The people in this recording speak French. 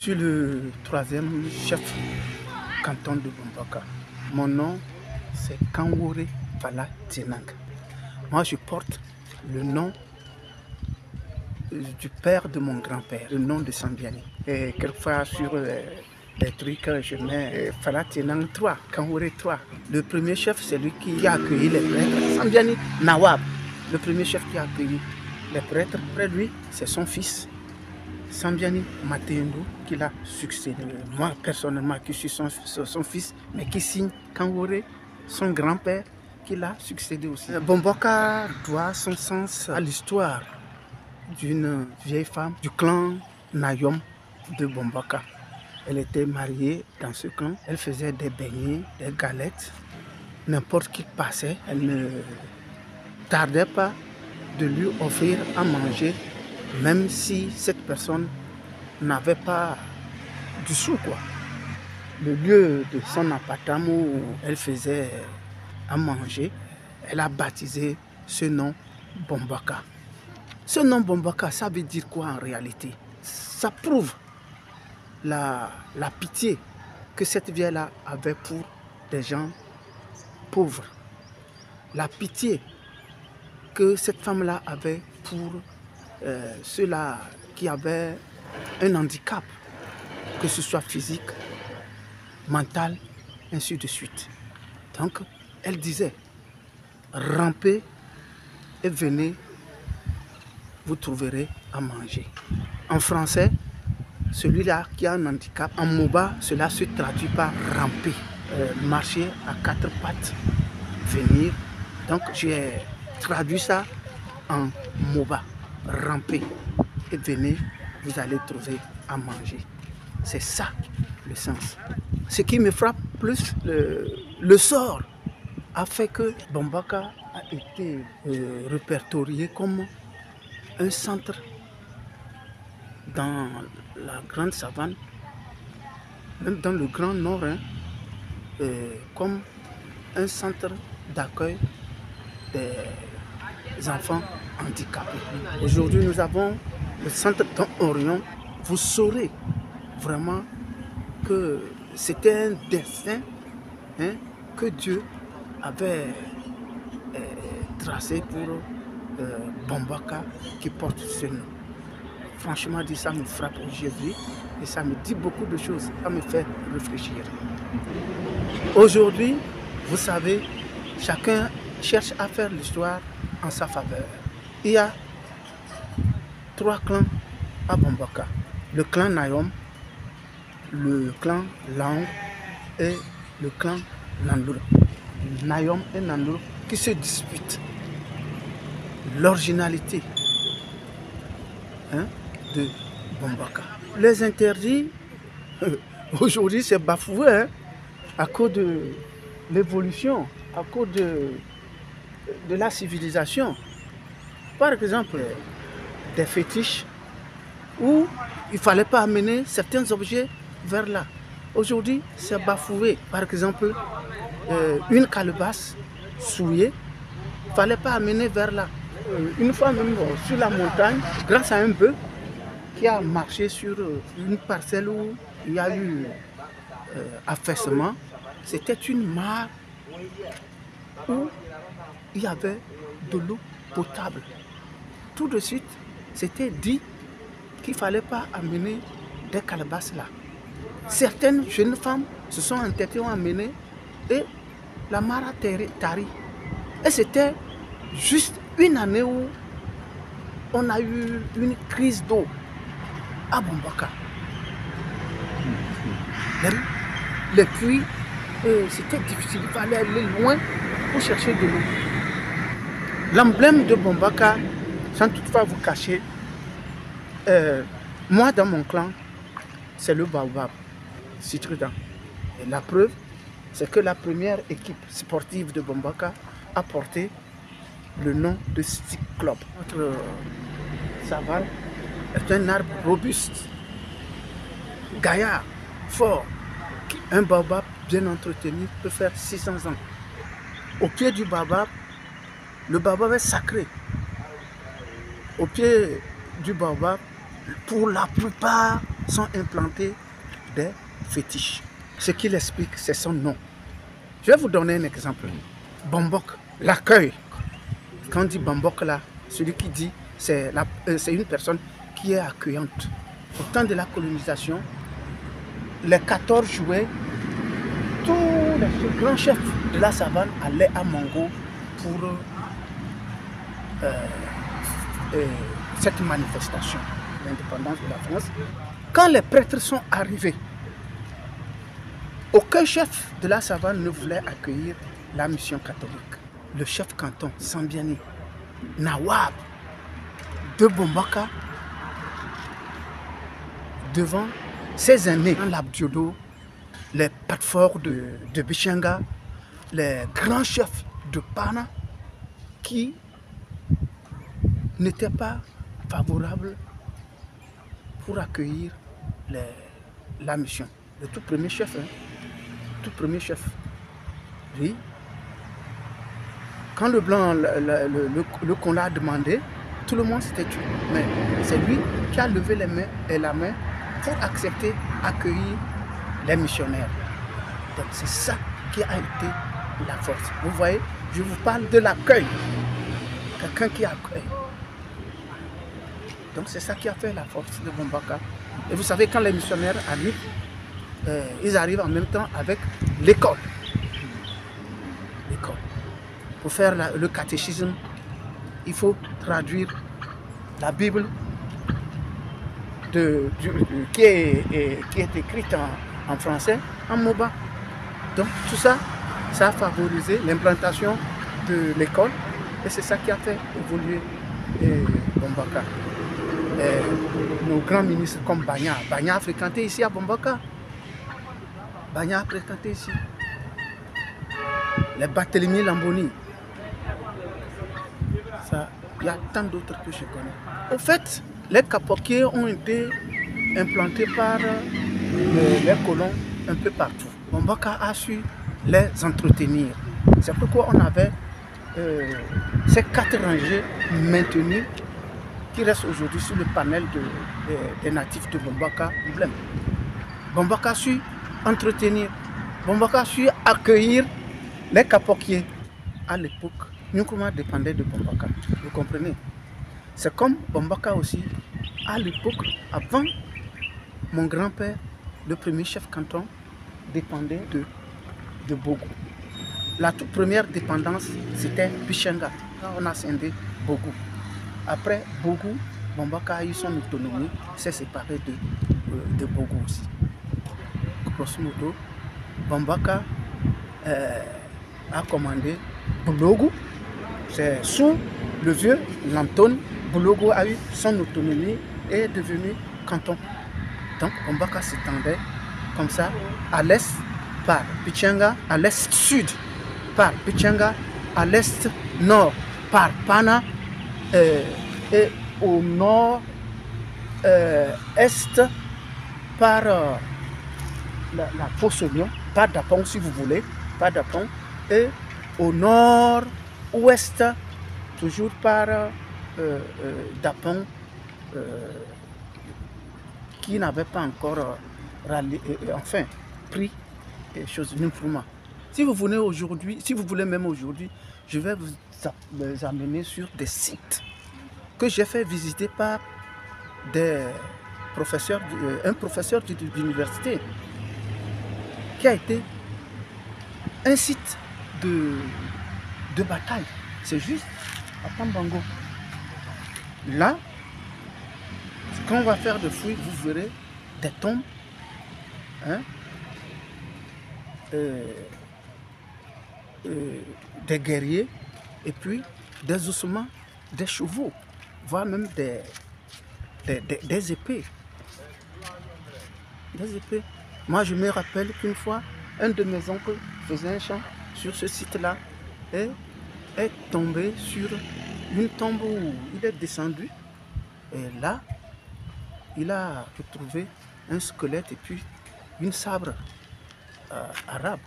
Je suis le troisième chef canton de Bombaka. Mon nom, c'est Kangouré Fala Tinang. Moi, je porte le nom du père de mon grand-père, le nom de Sambiani. Et quelquefois, sur les trucs, je mets Fala Tinang 3, Kangouré 3. Le premier chef, c'est lui qui a accueilli les prêtres. Sambiani Nawab, le premier chef qui a accueilli les prêtres. Après lui, c'est son fils. Sambiani Matendo qui l'a succédé. Moi, personnellement, qui suis son fils, mais qui signe Kangouré, son grand-père, qui l'a succédé aussi. Bombaka doit son sens à l'histoire d'une vieille femme du clan Nayom de Bombaka. Elle était mariée dans ce clan. Elle faisait des beignets, des galettes. N'importe qui passait, elle ne tardait pas de lui offrir à manger, même si cette personne n'avait pas du sou, quoi. Le lieu de son appartement où elle faisait à manger, elle a baptisé ce nom Bombaka. Ce nom Bombaka, ça veut dire quoi en réalité? Ça prouve la pitié que cette vieille-là avait pour des gens pauvres. La pitié que cette femme-là avait pour ceux-là qui avaient un handicap, que ce soit physique, mental, ainsi de suite. Donc, elle disait, rampez et venez, vous trouverez à manger. En français, celui-là qui a un handicap, en Moba, cela se traduit par ramper, marcher à quatre pattes, venir. Donc, j'ai traduit ça en Moba, ramper et venez, vous allez trouver à manger. C'est ça le sens. Ce qui me frappe plus, le sort a fait que Bombaka a été répertorié comme un centre dans la grande savane, même dans le Grand Nord, comme un centre d'accueil des enfants handicapés. Aujourd'hui, nous avons le centre d'Orion. Vous saurez vraiment que c'était un destin que Dieu avait tracé pour Bombaka qui porte ce nom. Franchement dit, ça me frappe aujourd'hui et ça me dit beaucoup de choses, ça me fait réfléchir. Aujourd'hui, vous savez, chacun cherche à faire l'histoire en sa faveur. Il y a 3 clans à Bombaka. Le clan Nayom, le clan Lang et le clan Nandour. Nayom et Nandour qui se disputent l'originalité de Bombaka. Les interdits, aujourd'hui c'est bafoué à cause de l'évolution, à cause de la civilisation. Par exemple, des fétiches où il ne fallait pas amener certains objets vers là. Aujourd'hui, c'est bafoué. Par exemple, une calebasse souillée, il ne fallait pas amener vers là. Une fois même sur la montagne, grâce à un bœuf qui a marché sur une parcelle où il y a eu affaissement, c'était une mare où il y avait de l'eau potable. Tout de suite, c'était dit qu'il ne fallait pas amener des calebasses là. Certaines jeunes femmes se sont entêtées, ont amené et la mare a tari. Et c'était juste une année où on a eu une crise d'eau à Bombaka. Les puits, c'était difficile, il fallait aller loin pour chercher de l'eau. L'emblème de Bombaka, sans toutefois vous cacher, moi dans mon clan, c'est le baobab, citrudan. Et la preuve, c'est que la première équipe sportive de Bombaka a porté le nom de Cyclope. Notre savane est un arbre robuste, gaillard, fort. Un baobab bien entretenu peut faire 600 ans. Au pied du baobab, le baobab est sacré. Au pied du baobab, pour la plupart sont implantés des fétiches. Ce qu'il explique, c'est son nom. Je vais vous donner un exemple. Bambok, l'accueil. Quand on dit Bambok là, celui qui dit, c'est une personne qui est accueillante. Au temps de la colonisation, les 14 juillet, tous les grands chefs de la savane allaient à Mongo pour cette manifestation, l'indépendance de la France. Quand les prêtres sont arrivés, aucun chef de la savane ne voulait accueillir la mission catholique. Le chef canton, Sambiani, Nawab de Bombaka, devant ses aînés, l'Abdiodo, les Patforts de Bichenga, les grands chefs de Pana, qui n'étaient pas favorables pour accueillir la mission. Le tout premier chef, oui. Quand le blanc, le qu'on l'a demandé, tout le monde s'était tué. Mais c'est lui qui a levé les mains et la main pour accepter, accueillir les missionnaires. Donc c'est ça qui a été la force. Vous voyez, je vous parle de l'accueil. Quelqu'un qui accueille. Donc c'est ça qui a fait la force de Bombaka. Et vous savez, quand les missionnaires arrivent, ils arrivent en même temps avec l'école. Pour faire le catéchisme, il faut traduire la Bible qui est écrite en français, en Moba. Donc tout ça, ça a favorisé l'implantation de l'école et c'est ça qui a fait évoluer Bombaka. Nos grands ministres comme Bagna a fréquenté ici à Bombaka. Bagna a fréquenté ici. Les Barthélemy Lamboni. Il y a tant d'autres que je connais. Au fait, les capoquiers ont été implantés par les colons un peu partout. Bombaka a su les entretenir. C'est pourquoi on avait ces 4 rangées maintenues qui restent aujourd'hui sur le panel des natifs de Bombaka. Bombaka a su entretenir, Bombaka a su accueillir les capoquiers. À l'époque, Nkrumah dépendait de Bombaka, vous comprenez? C'est comme Bombaka aussi, à l'époque, avant mon grand-père, le premier chef canton, dépendait de Bogo. La toute première dépendance, c'était Bichenga, quand on a scindé Bogo. Après Bogo, Bombaka a eu son autonomie, s'est séparé de Bogo aussi. Grosso modo, Bombaka a commandé Boulogo. C'est sous le vieux Lantone, Boulogo a eu son autonomie et est devenu canton. Donc Bombaka s'étendait comme ça à l'est par Bichenga, à l'est-sud par Bichenga, à l'est-nord par Pana et au nord-est par la Fosse-Lion, par Dapong si vous voulez, par Dapong, et au nord-ouest, toujours par Dapong, qui n'avait pas encore pris les choses Nkrumah. Si vous venez aujourd'hui, si vous voulez même aujourd'hui, je vais vous amener sur des sites que j'ai fait visiter par un professeur d'université qui a été un site de bataille. C'est juste à Tambango. Là, quand on va faire des fouilles, vous verrez des tombes, hein, des guerriers et puis des ossements des chevaux, voire même des épées. Des épées. Moi, je me rappelle qu'une fois, un de mes oncles faisait un chant sur ce site-là et est tombé sur une tombe où il est descendu. Et là, il a retrouvé un squelette et puis une sabre arabe.